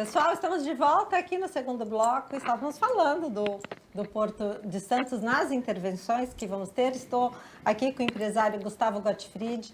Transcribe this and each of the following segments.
Pessoal, estamos de volta aqui no segundo bloco. Estávamos falando do Porto de Santos nas intervenções que vamos ter. Estou aqui com o empresário Gustavo Gottfried,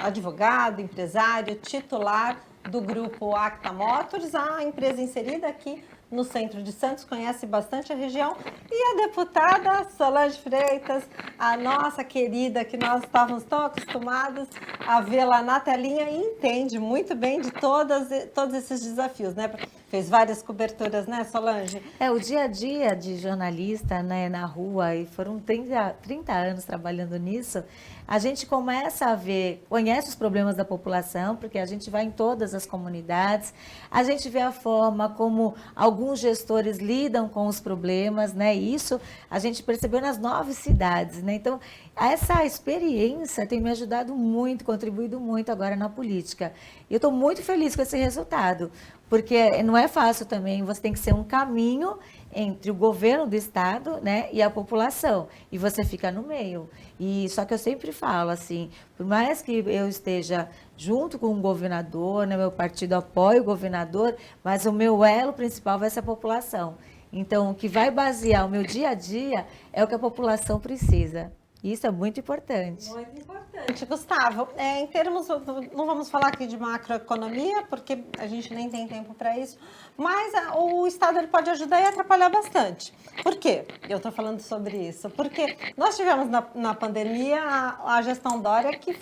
advogado, empresário, titular do grupo Acta Motors, a empresa inserida aqui no centro de Santos, conhece bastante a região, e a deputada Solange Freitas, a nossa querida, que nós estávamos tão acostumados a vê-la na telinha e entende muito bem de todos esses desafios, né? Fez várias coberturas, né, Solange? O dia a dia de jornalista, né, na rua, e foram 30 anos trabalhando nisso, a gente começa a ver, conhece os problemas da população, porque a gente vai em todas as comunidades, a gente vê a forma como alguns gestores lidam com os problemas, né, e isso a gente percebeu nas 9 cidades, né, então essa experiência tem me ajudado muito, contribuído muito agora na política. Eu estou muito feliz com esse resultado, porque não é fácil também, você tem que ser um caminho entre o governo do estado, né, e a população, e você fica no meio. E só que eu sempre falo assim, por mais que eu esteja junto com o governador, né, meu partido apoia o governador, mas o meu elo principal vai ser a população. Então, o que vai basear o meu dia a dia é o que a população precisa. Isso é muito importante. Muito importante. Gustavo, em termos, não vamos falar aqui de macroeconomia, porque a gente nem tem tempo para isso, mas o Estado ele pode ajudar e atrapalhar bastante. Por quê? Eu estou falando sobre isso. Porque nós tivemos na pandemia a gestão Dória que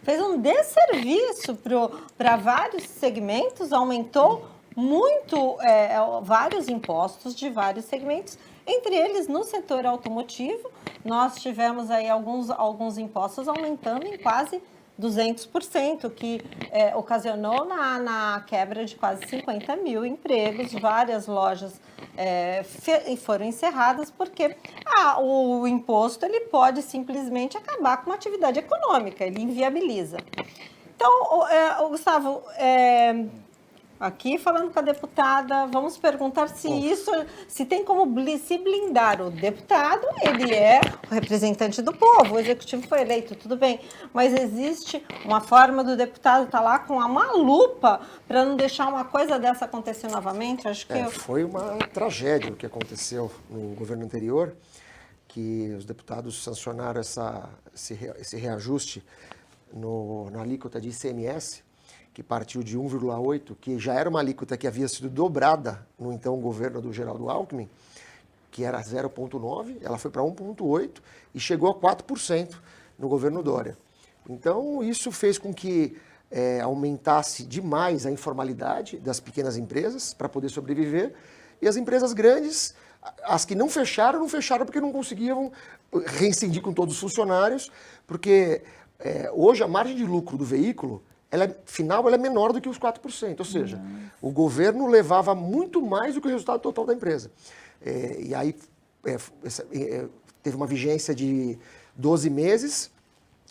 fez um desserviço para vários segmentos, aumentou muito vários impostos de vários segmentos, entre eles no setor automotivo. Nós tivemos aí alguns impostos aumentando em quase 200%, que ocasionou na quebra de quase 50 mil empregos. Várias lojas foram encerradas porque o imposto ele pode simplesmente acabar com uma atividade econômica, ele inviabiliza. Então, Gustavo, aqui falando com a deputada, vamos perguntar se tem como se blindar o deputado. Ele é o representante do povo, o executivo foi eleito, tudo bem, mas existe uma forma do deputado estar lá com uma lupa para não deixar uma coisa dessa acontecer novamente? Acho que foi uma tragédia o que aconteceu no governo anterior, que os deputados sancionaram esse reajuste na alíquota de ICMS, que partiu de 1,8%, que já era uma alíquota que havia sido dobrada no então governo do Geraldo Alckmin, que era 0,9%, ela foi para 1,8% e chegou a 4% no governo Dória. Então, isso fez com que aumentasse demais a informalidade das pequenas empresas para poder sobreviver, e as empresas grandes, as que não fecharam porque não conseguiam reincindir com todos os funcionários, porque hoje a margem de lucro do veículo ela é menor do que os 4%, ou seja, o governo levava muito mais do que o resultado total da empresa. E aí teve uma vigência de 12 meses,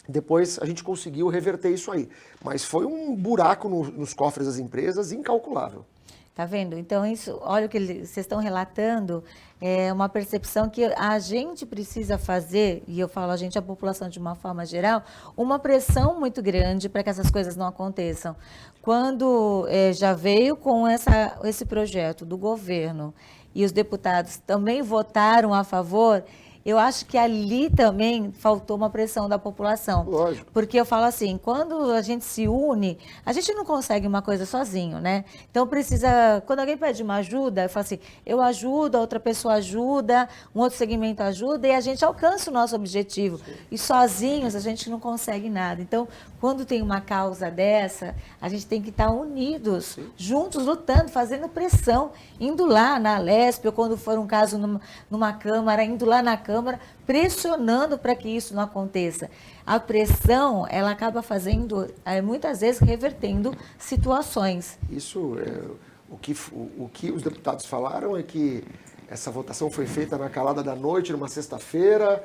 depois a gente conseguiu reverter isso aí. Mas foi um buraco nos cofres das empresas incalculável. Tá vendo? Então, isso, olha o que vocês estão relatando, é uma percepção que a gente precisa fazer, e eu falo a gente, a população de uma forma geral, uma pressão muito grande para que essas coisas não aconteçam. Quando já veio com esse projeto do governo e os deputados também votaram a favor, eu acho que ali também faltou uma pressão da população. Lógico. Porque eu falo assim, quando a gente se une, a gente não consegue uma coisa sozinho, né? Então quando alguém pede uma ajuda, eu falo assim, eu ajudo, a outra pessoa ajuda, um outro segmento ajuda e a gente alcança o nosso objetivo. Sim. E sozinhos a gente não consegue nada. Então, quando tem uma causa dessa, a gente tem que estar unidos, sim, juntos, lutando, fazendo pressão, indo lá na Alesp, ou quando for um caso numa Câmara, indo lá na Câmara, pressionando para que isso não aconteça. A pressão, ela acaba fazendo, muitas vezes, revertendo situações. Isso, o que os deputados falaram é que essa votação foi feita na calada da noite, numa sexta-feira,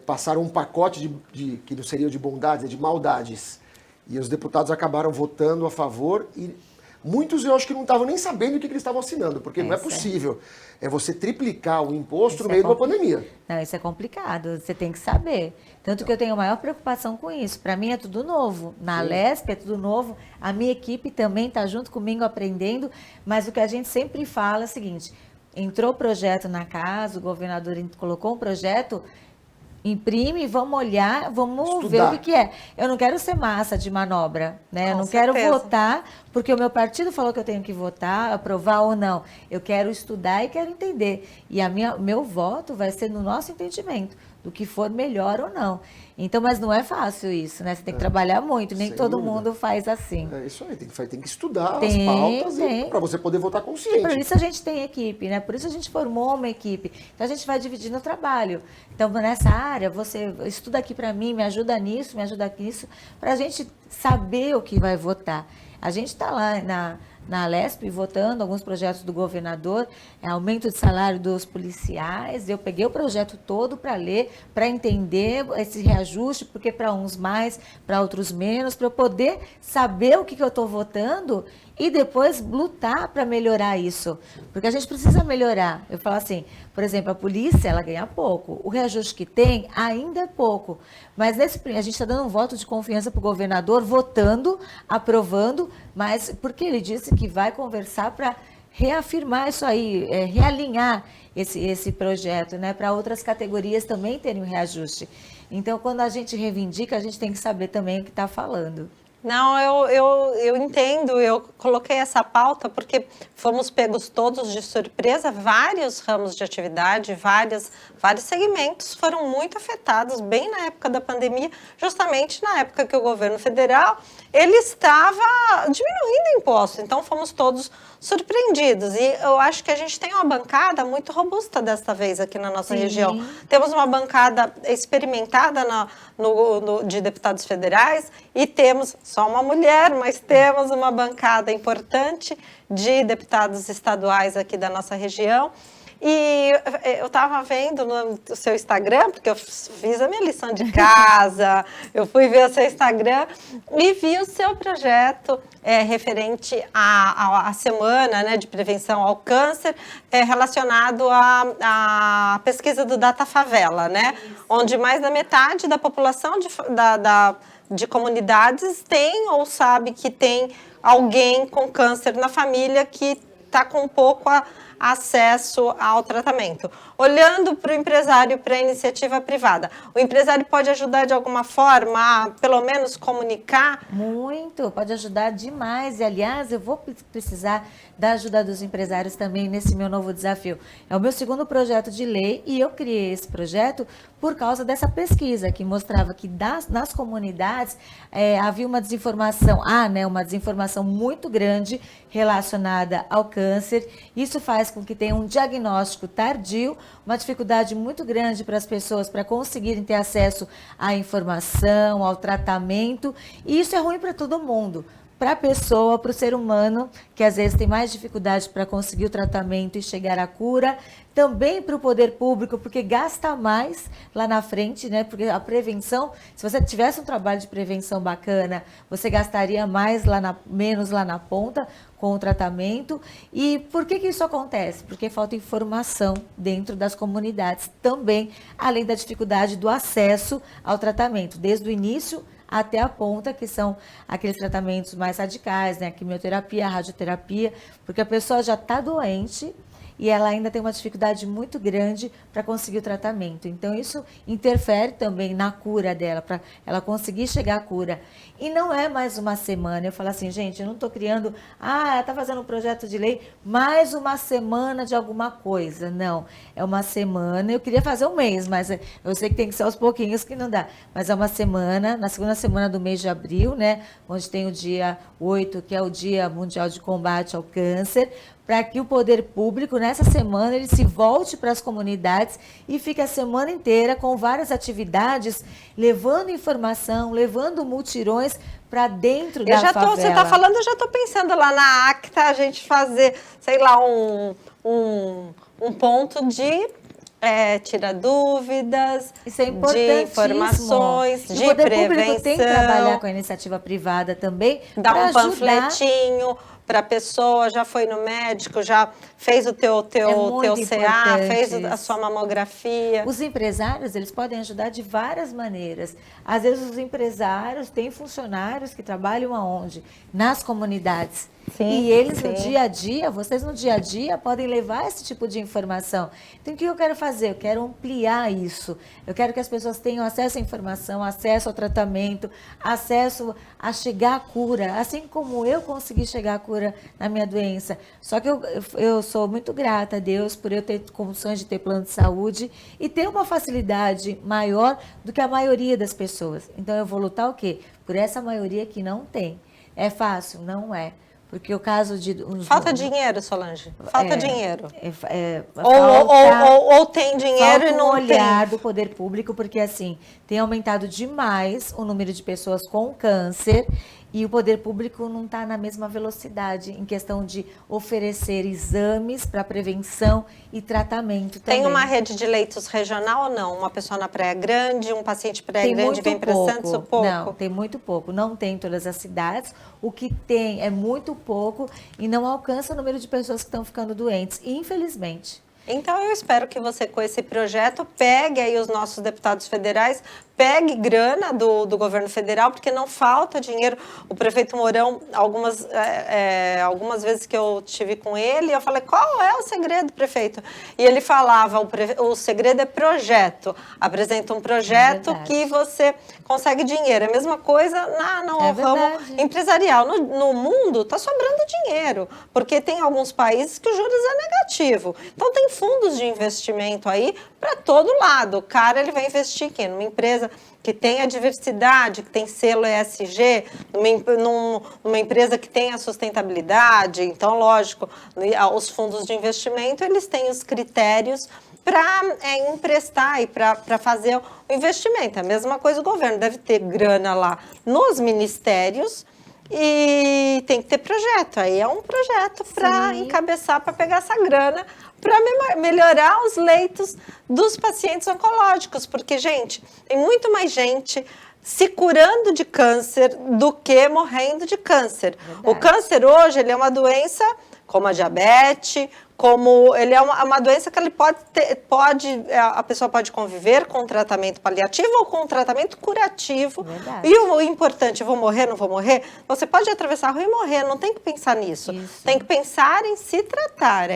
passaram um pacote que não seria de bondades, de maldades. E os deputados acabaram votando a favor e Muitos eu acho que não estavam nem sabendo o que eles estavam assinando, porque não é possível. É você triplicar o imposto no meio de uma pandemia. Não, isso é complicado, você tem que saber. Tanto que eu tenho a maior preocupação com isso. Para mim é tudo novo. Na Alesp é tudo novo. A minha equipe também está junto comigo aprendendo. Mas o que a gente sempre fala é o seguinte: entrou o projeto na casa, o governador colocou um projeto, imprime, vamos olhar, vamos ver o que é. Eu não quero ser massa de manobra, né? Eu não quero votar porque o meu partido falou que eu tenho que votar, aprovar ou não. Eu quero estudar e quero entender. E meu voto vai ser no nosso entendimento do que for melhor ou não. Então, mas não é fácil isso, né? Você tem que trabalhar muito, nem todo mundo faz assim. É isso aí, tem que estudar as pautas para você poder votar consciente. E por isso a gente tem equipe, né? Por isso a gente formou uma equipe. Então a gente vai dividindo o trabalho. Então, nessa área, você estuda aqui para mim, me ajuda nisso, para a gente saber o que vai votar. A gente está lá na Alesp votando alguns projetos do governador, aumento de salário dos policiais. Eu peguei o projeto todo para ler, para entender esse reajuste, porque para uns mais, para outros menos, para eu poder saber o que eu estou votando e depois lutar para melhorar isso. Porque a gente precisa melhorar. Eu falo assim, por exemplo, a polícia, ela ganha pouco. O reajuste que tem ainda é pouco. Mas a gente está dando um voto de confiança para o governador, votando, aprovando, mas porque ele disse que vai conversar para reafirmar isso aí, realinhar esse projeto, né, para outras categorias também terem um reajuste. Então, quando a gente reivindica, a gente tem que saber também o que está falando. Não, eu entendo, eu coloquei essa pauta porque fomos pegos todos de surpresa, vários ramos de atividade, vários segmentos foram muito afetados bem na época da pandemia, justamente na época que o governo federal ele estava diminuindo impostos, então fomos todos surpreendidos. E eu acho que a gente tem uma bancada muito robusta desta vez aqui na nossa região. Temos uma bancada experimentada de deputados federais e temos só uma mulher, mas temos uma bancada importante de deputados estaduais aqui da nossa região. E eu estava vendo no seu Instagram, porque eu fiz a minha lição de casa, eu fui ver o seu Instagram e vi o seu projeto referente à semana, né, de prevenção ao câncer, relacionado à pesquisa do Data Favela, né, onde mais da metade da população de comunidades tem ou sabe que tem alguém com câncer na família que está com pouco acesso ao tratamento. Olhando para o empresário, para a iniciativa privada, o empresário pode ajudar de alguma forma a, pelo menos, comunicar? Muito, pode ajudar demais. E, aliás, eu vou precisar da ajuda dos empresários também nesse meu novo desafio. É o meu segundo projeto de lei e eu criei esse projeto por causa dessa pesquisa que mostrava que nas comunidades havia uma desinformação, uma desinformação muito grande relacionada ao câncer. Isso faz com que tenha um diagnóstico tardio, uma dificuldade muito grande para as pessoas para conseguirem ter acesso à informação, ao tratamento, e isso é ruim para todo mundo. Para a pessoa, para o ser humano, que às vezes tem mais dificuldade para conseguir o tratamento e chegar à cura, também para o poder público, porque gasta mais lá na frente, né? Porque a prevenção, se você tivesse um trabalho de prevenção bacana, você gastaria menos lá na ponta com o tratamento. E por que isso acontece? Porque falta informação dentro das comunidades também, além da dificuldade do acesso ao tratamento, desde o início até a ponta, que são aqueles tratamentos mais radicais, né? A quimioterapia, a radioterapia, porque a pessoa já está doente e ela ainda tem uma dificuldade muito grande para conseguir o tratamento. Então, isso interfere também na cura dela, para ela conseguir chegar à cura. E não é mais uma semana. Eu falo assim, gente, eu não estou criando, ela está fazendo um projeto de lei, mais uma semana de alguma coisa. Não, é uma semana. Eu queria fazer um mês, mas eu sei que tem que ser aos pouquinhos que não dá. Mas é uma semana, na segunda semana do mês de abril, né, onde tem o dia 8, que é o Dia Mundial de Combate ao Câncer, para que o poder público, nessa semana, ele se volte para as comunidades e fique a semana inteira com várias atividades, levando informação, levando mutirões para dentro da favela. Você está falando, eu já estou pensando lá na acta, a gente fazer, sei lá, um ponto de tirar dúvidas, isso é de informações, de prevenção. O poder público tem que trabalhar com a iniciativa privada também, dar um panfletinho, para a pessoa, já foi no médico, já fez o teu CA, fez a sua mamografia. Os empresários, eles podem ajudar de várias maneiras. Às vezes os empresários têm funcionários que trabalham aonde? Nas comunidades. Sim, e eles sim. no dia a dia, vocês no dia a dia podem levar esse tipo de informação. Então o que eu quero fazer? Eu quero ampliar isso. Eu quero que as pessoas tenham acesso à informação, acesso ao tratamento, acesso a chegar à cura, assim como eu consegui chegar à cura na minha doença. Só que eu sou muito grata a Deus por eu ter condições de ter plano de saúde e ter uma facilidade maior do que a maioria das pessoas. Então eu vou lutar o quê? Por essa maioria que não tem. É fácil? Não é. Porque o caso de... Falta dinheiro, Solange. Falta dinheiro. Ou tem dinheiro e não tem. Olhar do poder público, porque assim, tem aumentado demais o número de pessoas com câncer e o poder público não está na mesma velocidade em questão de oferecer exames para prevenção e tratamento também. Tem uma rede de leitos regional ou não? Uma pessoa na Praia Grande, um paciente Praia Grande vem para Santos ou pouco? Não, tem muito pouco. Não tem em todas as cidades. O que tem é muito pouco e não alcança o número de pessoas que estão ficando doentes, infelizmente. Então, eu espero que você, com esse projeto, pegue aí os nossos deputados federais, pegue grana do governo federal, porque não falta dinheiro. O prefeito Mourão, algumas vezes que eu estive com ele, eu falei, qual é o segredo, prefeito? E ele falava, o segredo é projeto. Apresenta um projeto que você consegue dinheiro. É a mesma coisa no ramo empresarial. No mundo, está sobrando dinheiro, porque tem alguns países que o juros é negativo. Então, tem fundos de investimento aí para todo lado. O cara, ele vai investir aqui numa empresa que tem a diversidade, que tem selo ESG, numa empresa que tem a sustentabilidade. Então, lógico, os fundos de investimento, eles têm os critérios para emprestar e para fazer o investimento. A mesma coisa o governo deve ter grana lá nos ministérios e tem que ter projeto. Aí é um projeto para encabeçar, para pegar essa grana, para melhorar os leitos dos pacientes oncológicos, porque, gente, tem muito mais gente se curando de câncer do que morrendo de câncer. Verdade. O câncer hoje, ele é uma doença como a diabetes, como ele é uma doença que ele a pessoa pode conviver com tratamento paliativo ou com tratamento curativo. Verdade. E o importante, vou morrer, não vou morrer? Você pode atravessar a rua e morrer, não tem que pensar nisso. Isso. Tem que pensar em se tratar.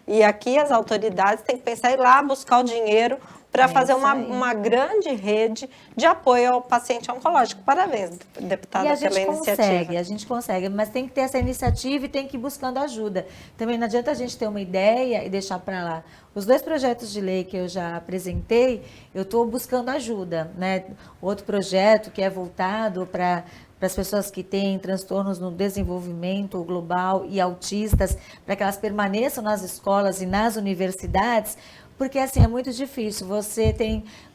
E aqui as autoridades têm que pensar em ir lá buscar o dinheiro para fazer uma grande rede de apoio ao paciente oncológico. Parabéns, deputada, pela iniciativa. A gente consegue, mas tem que ter essa iniciativa e tem que ir buscando ajuda. Também não adianta a gente ter uma ideia e deixar para lá. Os 2 projetos de lei que eu já apresentei, eu estou buscando ajuda, né? Outro projeto que é voltado para as pessoas que têm transtornos no desenvolvimento global e autistas, para que elas permaneçam nas escolas e nas universidades. Porque, assim, é muito difícil. Você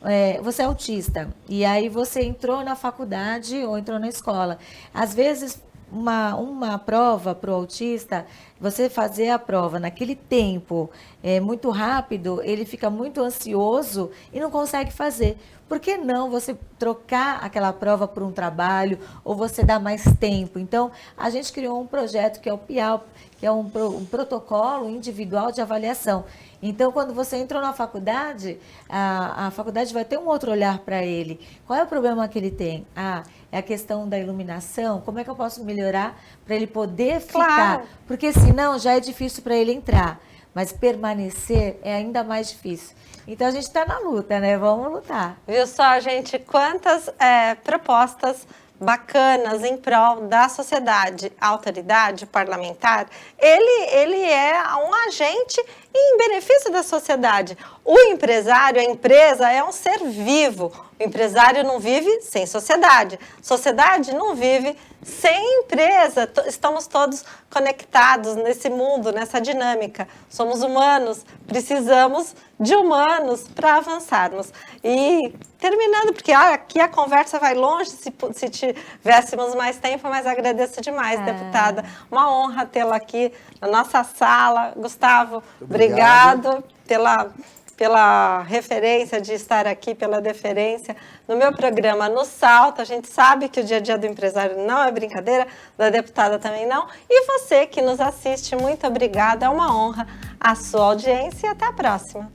é autista e aí você entrou na faculdade ou entrou na escola. Às vezes, uma prova para o autista, você fazer a prova naquele tempo muito rápido, ele fica muito ansioso e não consegue fazer. Por que não você trocar aquela prova por um trabalho ou você dar mais tempo? Então, a gente criou um projeto que é o PIAL, que é um protocolo individual de avaliação. Então, quando você entrou na faculdade, a faculdade vai ter um outro olhar para ele. Qual é o problema que ele tem? É a questão da iluminação. Como é que eu posso melhorar para ele poder ficar? Claro. Porque senão já é difícil para ele entrar. Mas permanecer é ainda mais difícil. Então, a gente está na luta, né? Vamos lutar. Viu só, gente? Quantas propostas bacanas em prol da sociedade. A autoridade parlamentar, ele é um agente em benefício da sociedade. O empresário, a empresa é um ser vivo. O empresário não vive sem sociedade. Sociedade não vive sem empresa. Estamos todos conectados nesse mundo, nessa dinâmica. Somos humanos, precisamos de humanos para avançarmos. E terminando, porque aqui a conversa vai longe, se tivéssemos mais tempo, mas agradeço demais, deputada. Uma honra tê-la aqui na nossa sala. Gustavo, obrigado pela referência de estar aqui, pela deferência no meu programa No Salto. A gente sabe que o dia a dia do empresário não é brincadeira, da deputada também não. E você que nos assiste, muito obrigada, é uma honra a sua audiência e até a próxima.